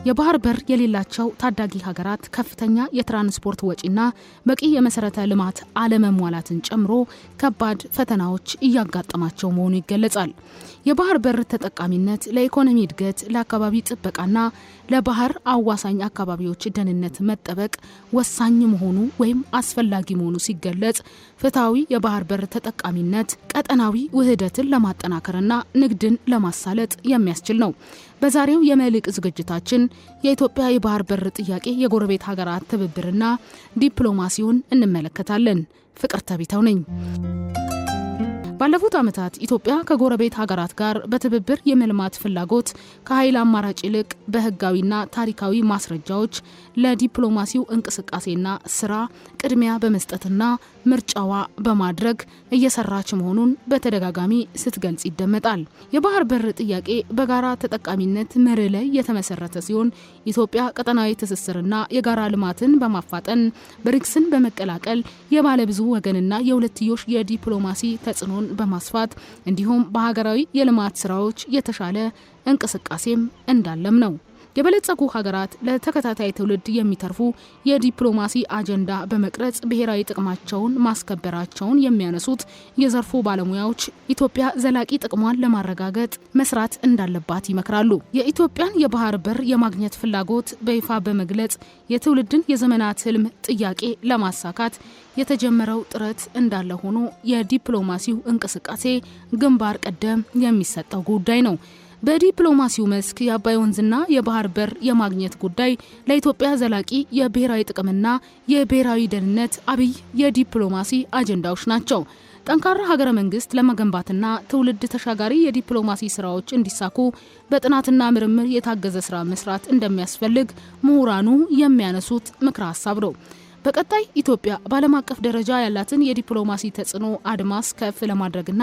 የባህር በር የሌላቸው ታዳጊ ሀገራት ከፍተኛ የትራንስፖርት ወጪና በቂ የመሰረተ ልማት አለመሟላትን ጨምሮ ከባድ ፈተናዎች እያጋጠማቸው መሆኑ ይገለጻል። የባህር በር ተጠቃሚነት ለኢኮኖሚ እድገት፣ ለአካባቢ ጥበቃና ለባህር አዋሳኝ አካባቢዎች ደህንነት መጠበቅ ወሳኝ መሆኑ ወይም አስፈላጊ መሆኑ ሲገለጽ፣ ፍትሃዊ የባህር በር ተጠቃሚነት ቀጠናዊ ውህደትን ለማጠናከርና ንግድን ለማሳለጥ የሚያስችል ነው። በዛሬው የመልሕቅ ዝግጅታችን የኢትዮጵያ የባህር በር ጥያቄ የጎረቤት ሀገራት ትብብርና ዲፕሎማሲውን እንመለከታለን። ፍቅርተ ቢተው ነኝ። ባለፉት ዓመታት ኢትዮጵያ ከጎረቤት ሀገራት ጋር በትብብር የመልማት ፍላጎት ከኃይል አማራጭ ይልቅ በህጋዊና ታሪካዊ ማስረጃዎች ለዲፕሎማሲው እንቅስቃሴና ስራ ቅድሚያ በመስጠትና ምርጫዋ በማድረግ እየሰራች መሆኑን በተደጋጋሚ ስትገልጽ ይደመጣል። የባህር በር ጥያቄ በጋራ ተጠቃሚነት መርህ ላይ የተመሰረተ ሲሆን ኢትዮጵያ ቀጠናዊ ትስስርና የጋራ ልማትን በማፋጠን ብሪክስን በመቀላቀል የባለብዙ ወገንና የሁለትዮሽ የዲፕሎማሲ ተጽዕኖን በማስፋት እንዲሁም በሀገራዊ የልማት ስራዎች የተሻለ እንቅስቃሴም እንዳለም ነው። የበለጸጉ ሀገራት ለተከታታይ ትውልድ የሚተርፉ የዲፕሎማሲ አጀንዳ በመቅረጽ ብሔራዊ ጥቅማቸውን ማስከበራቸውን የሚያነሱት የዘርፉ ባለሙያዎች ኢትዮጵያ ዘላቂ ጥቅሟን ለማረጋገጥ መስራት እንዳለባት ይመክራሉ። የኢትዮጵያን የባህር በር የማግኘት ፍላጎት በይፋ በመግለጽ የትውልድን የዘመናት ህልም ጥያቄ ለማሳካት የተጀመረው ጥረት እንዳለ ሆኖ የዲፕሎማሲው እንቅስቃሴ ግንባር ቀደም የሚሰጠው ጉዳይ ነው። በዲፕሎማሲው መስክ የአባይ ወንዝና የባህር በር የማግኘት ጉዳይ ለኢትዮጵያ ዘላቂ የብሔራዊ ጥቅምና የብሔራዊ ደህንነት አብይ የዲፕሎማሲ አጀንዳዎች ናቸው። ጠንካራ ሀገረ መንግስት ለመገንባትና ትውልድ ተሻጋሪ የዲፕሎማሲ ስራዎች እንዲሳኩ በጥናትና ምርምር የታገዘ ስራ መስራት እንደሚያስፈልግ ምሁራኑ የሚያነሱት ምክረ ሀሳብ ነው። በቀጣይ ኢትዮጵያ በዓለም አቀፍ ደረጃ ያላትን የዲፕሎማሲ ተጽዕኖ አድማስ ከፍ ለማድረግና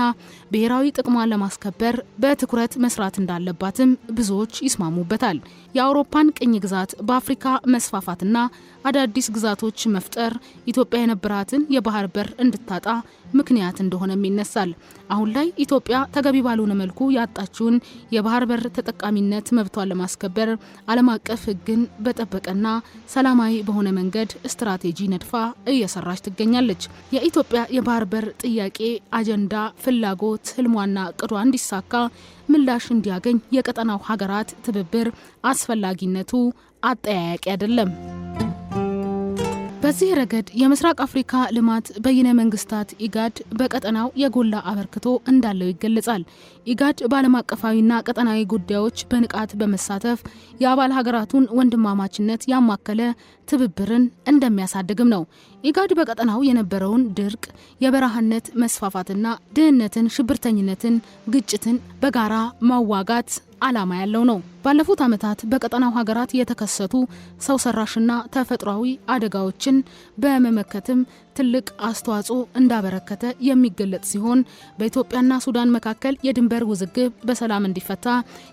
ብሔራዊ ጥቅሟን ለማስከበር በትኩረት መስራት እንዳለባትም ብዙዎች ይስማሙበታል። የአውሮፓን ቅኝ ግዛት በአፍሪካ መስፋፋትና አዳዲስ ግዛቶች መፍጠር ኢትዮጵያ የነበራትን የባህር በር እንድታጣ ምክንያት እንደሆነም ይነሳል። አሁን ላይ ኢትዮጵያ ተገቢ ባልሆነ መልኩ ያጣችውን የባህር በር ተጠቃሚነት መብቷን ለማስከበር ዓለም አቀፍ ሕግን በጠበቀና ሰላማዊ በሆነ መንገድ ስትራቴጂ ነድፋ እየሰራች ትገኛለች። የኢትዮጵያ የባህር በር ጥያቄ አጀንዳ፣ ፍላጎት፣ ህልሟና እቅዷ እንዲሳካ ምላሽ እንዲያገኝ የቀጠናው ሀገራት ትብብር አስፈላጊነቱ አጠያያቂ አይደለም። በዚህ ረገድ የምስራቅ አፍሪካ ልማት በይነ መንግስታት ኢጋድ በቀጠናው የጎላ አበርክቶ እንዳለው ይገለጻል። ኢጋድ በዓለም አቀፋዊና ቀጠናዊ ጉዳዮች በንቃት በመሳተፍ የአባል ሀገራቱን ወንድማማችነት ያማከለ ትብብርን እንደሚያሳድግም ነው። ኢጋድ በቀጠናው የነበረውን ድርቅ፣ የበረሃነት መስፋፋትና ድህነትን፣ ሽብርተኝነትን፣ ግጭትን በጋራ ማዋጋት ዓላማ ያለው ነው። ባለፉት ዓመታት በቀጠናው ሀገራት የተከሰቱ ሰው ሰራሽና ተፈጥሯዊ አደጋዎችን በመመከትም ትልቅ አስተዋጽኦ እንዳበረከተ የሚገለጽ ሲሆን በኢትዮጵያና ሱዳን መካከል የድንበር ውዝግብ በሰላም እንዲፈታ፣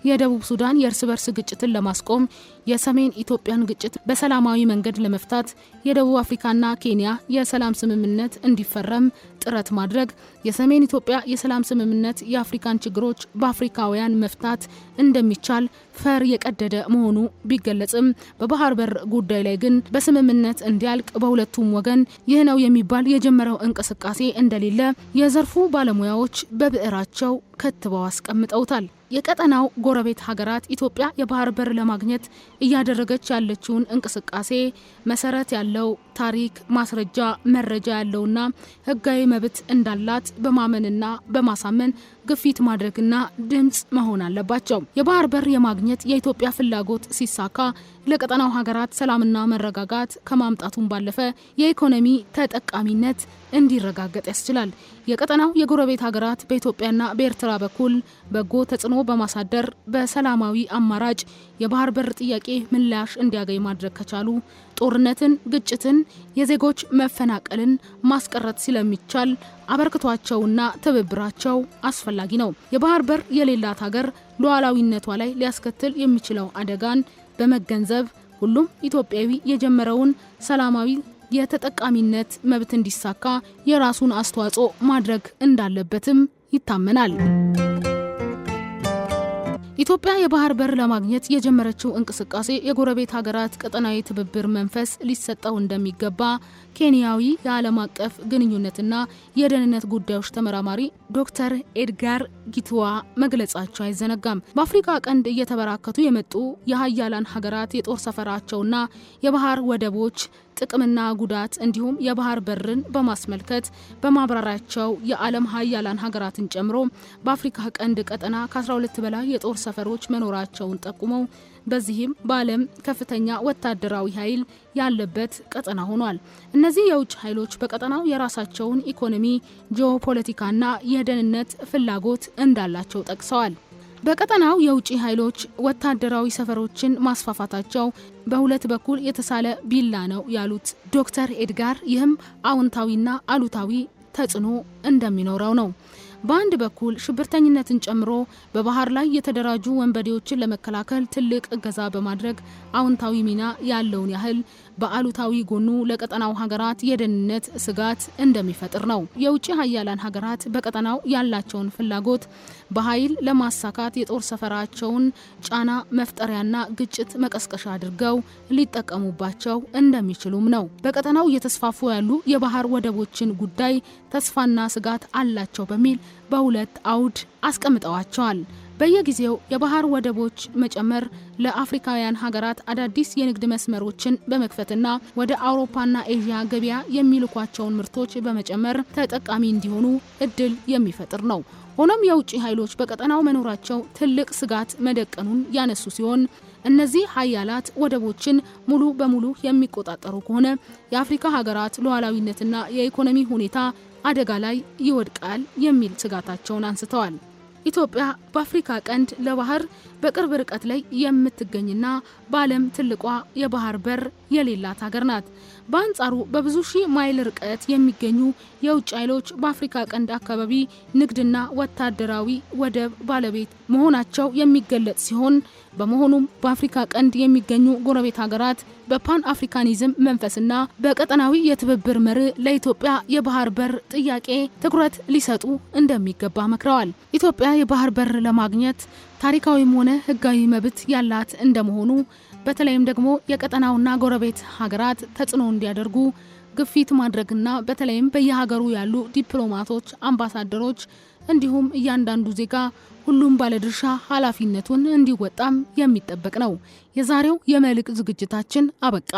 የደቡብ ሱዳን የእርስ በርስ ግጭትን ለማስቆም፣ የሰሜን ኢትዮጵያን ግጭት በሰላማዊ መንገድ ለመፍታት የደቡብ አፍሪካና ኬንያ የሰላም ስምምነት እንዲፈረም ጥረት ማድረግ፣ የሰሜን ኢትዮጵያ የሰላም ስምምነት የአፍሪካን ችግሮች በአፍሪካውያን መፍታት እንደሚቻል ፈር የቀደደ መሆኑ ቢገለጽም በባህር በር ጉዳይ ላይ ግን በስምምነት እንዲያልቅ በሁለቱም ወገን ይህ ነው የሚባል የጀመረው እንቅስቃሴ እንደሌለ የዘርፉ ባለሙያዎች በብዕራቸው ከትበው አስቀምጠውታል። የቀጠናው ጎረቤት ሀገራት ኢትዮጵያ የባህር በር ለማግኘት እያደረገች ያለችውን እንቅስቃሴ መሰረት ያለው ታሪክ፣ ማስረጃ፣ መረጃ ያለውና ህጋዊ መብት እንዳላት በማመንና በማሳመን ግፊት ማድረግና ድምጽ መሆን አለባቸው። የባህር በር የማግኘት የኢትዮጵያ ፍላጎት ሲሳካ ለቀጠናው ሀገራት ሰላምና መረጋጋት ከማምጣቱም ባለፈ የኢኮኖሚ ተጠቃሚነት እንዲረጋገጥ ያስችላል። የቀጠናው የጎረቤት ሀገራት በኢትዮጵያና በኤርትራ በኩል በጎ ተጽዕኖ በማሳደር በሰላማዊ አማራጭ የባህር በር ጥያቄ ምላሽ እንዲያገኝ ማድረግ ከቻሉ ጦርነትን፣ ግጭትን፣ የዜጎች መፈናቀልን ማስቀረት ስለሚቻል አበርክቷቸውና ትብብራቸው አስፈላጊ ነው። የባህር በር የሌላት ሀገር ሉዓላዊነቷ ላይ ሊያስከትል የሚችለው አደጋን በመገንዘብ ሁሉም ኢትዮጵያዊ የጀመረውን ሰላማዊ የተጠቃሚነት መብት እንዲሳካ የራሱን አስተዋጽኦ ማድረግ እንዳለበትም ይታመናል። ኢትዮጵያ የባህር በር ለማግኘት የጀመረችው እንቅስቃሴ የጎረቤት ሀገራት ቀጠናዊ ትብብር መንፈስ ሊሰጠው እንደሚገባ ኬንያዊ የዓለም አቀፍ ግንኙነትና የደህንነት ጉዳዮች ተመራማሪ ዶክተር ኤድጋር ጊትዋ መግለጻቸው አይዘነጋም። በአፍሪካ ቀንድ እየተበራከቱ የመጡ የሀያላን ሀገራት የጦር ሰፈራቸውና የባህር ወደቦች ጥቅምና ጉዳት እንዲሁም የባህር በርን በማስመልከት በማብራሪያቸው የዓለም ሀያላን ሀገራትን ጨምሮ በአፍሪካ ቀንድ ቀጠና ከ12 በላይ የጦር ሰፈሮች መኖራቸውን ጠቁመው በዚህም በዓለም ከፍተኛ ወታደራዊ ኃይል ያለበት ቀጠና ሆኗል። እነዚህ የውጭ ኃይሎች በቀጠናው የራሳቸውን ኢኮኖሚ፣ ጂኦፖለቲካና የደህንነት ፍላጎት እንዳላቸው ጠቅሰዋል። በቀጠናው የውጭ ኃይሎች ወታደራዊ ሰፈሮችን ማስፋፋታቸው በሁለት በኩል የተሳለ ቢላ ነው ያሉት ዶክተር ኤድጋር ይህም አዎንታዊና አሉታዊ ተጽዕኖ እንደሚኖረው ነው። በአንድ በኩል ሽብርተኝነትን ጨምሮ በባህር ላይ የተደራጁ ወንበዴዎችን ለመከላከል ትልቅ እገዛ በማድረግ አዎንታዊ ሚና ያለውን ያህል በአሉታዊ ጎኑ ለቀጠናው ሀገራት የደህንነት ስጋት እንደሚፈጥር ነው። የውጭ ሀያላን ሀገራት በቀጠናው ያላቸውን ፍላጎት በኃይል ለማሳካት የጦር ሰፈራቸውን ጫና መፍጠሪያና ግጭት መቀስቀሻ አድርገው ሊጠቀሙባቸው እንደሚችሉም ነው። በቀጠናው እየተስፋፉ ያሉ የባህር ወደቦችን ጉዳይ ተስፋና ስጋት አላቸው በሚል በሁለት አውድ አስቀምጠዋቸዋል። በየጊዜው የባህር ወደቦች መጨመር ለአፍሪካውያን ሀገራት አዳዲስ የንግድ መስመሮችን በመክፈትና ወደ አውሮፓና ኤዥያ ገበያ የሚልኳቸውን ምርቶች በመጨመር ተጠቃሚ እንዲሆኑ እድል የሚፈጥር ነው። ሆኖም የውጭ ኃይሎች በቀጠናው መኖራቸው ትልቅ ስጋት መደቀኑን ያነሱ ሲሆን እነዚህ ሀያላት ወደቦችን ሙሉ በሙሉ የሚቆጣጠሩ ከሆነ የአፍሪካ ሀገራት ሉዓላዊነትና የኢኮኖሚ ሁኔታ አደጋ ላይ ይወድቃል የሚል ስጋታቸውን አንስተዋል። ኢትዮጵያ በአፍሪካ ቀንድ ለባህር በቅርብ ርቀት ላይ የምትገኝና በዓለም ትልቋ የባህር በር የሌላት ሀገር ናት። በአንጻሩ በብዙ ሺህ ማይል ርቀት የሚገኙ የውጭ ኃይሎች በአፍሪካ ቀንድ አካባቢ ንግድና ወታደራዊ ወደብ ባለቤት መሆናቸው የሚገለጽ ሲሆን በመሆኑም በአፍሪካ ቀንድ የሚገኙ ጎረቤት ሀገራት በፓን አፍሪካኒዝም መንፈስና በቀጠናዊ የትብብር መርህ ለኢትዮጵያ የባህር በር ጥያቄ ትኩረት ሊሰጡ እንደሚገባ መክረዋል። ኢትዮጵያ የባህር በር ለማግኘት ታሪካዊም ሆነ ሕጋዊ መብት ያላት እንደመሆኑ በተለይም ደግሞ የቀጠናውና ጎረቤት ሀገራት ተጽዕኖ እንዲያደርጉ ግፊት ማድረግና በተለይም በየሀገሩ ያሉ ዲፕሎማቶች፣ አምባሳደሮች እንዲሁም እያንዳንዱ ዜጋ ሁሉም ባለድርሻ ኃላፊነቱን እንዲወጣም የሚጠበቅ ነው። የዛሬው የመልሕቅ ዝግጅታችን አበቃ።